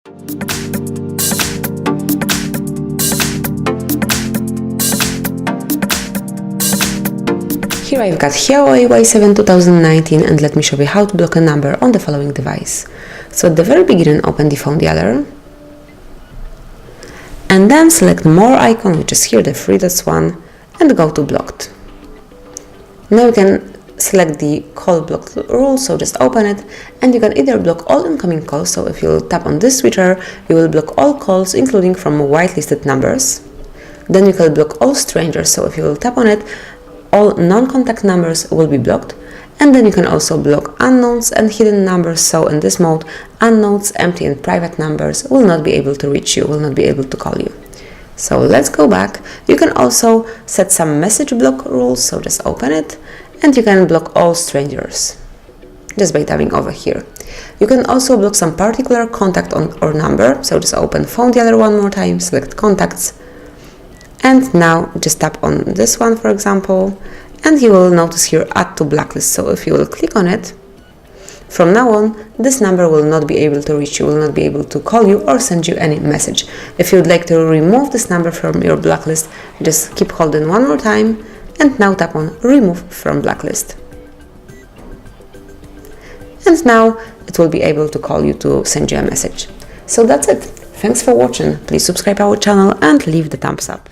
Here I've got Huawei Y7 2019 and let me show you how to block a number on the following device. So at the very beginning, open the phone dialer and then select more icon, which is here, the three dots one, and go to blocked. Now you can select the call blocked rule, so just open it and you can either block all incoming calls, so if you tap on this switcher you will block all calls including from whitelisted numbers. Then you can block all strangers, so if you will tap on it all non-contact numbers will be blocked, and then you can also block unknowns and hidden numbers, so in this mode unknowns, empty and private numbers will not be able to reach you, will not be able to call you. So let's go back. You can also set some message block rules, so just open it and you can block all strangers just by tapping over here. You can also block some particular contact or number, so just open phone dialer one more time, select contacts, and now just tap on this one, for example, and you will notice here add to blacklist. So if you will click on it, from now on this number will not be able to reach you, will not be able to call you or send you any message. If you would like to remove this number from your blacklist, just keep holding one more time and now tap on remove from blacklist. And now it will be able to call you to send you a message. So that's it. Thanks for watching. Please subscribe our channel and leave the thumbs up.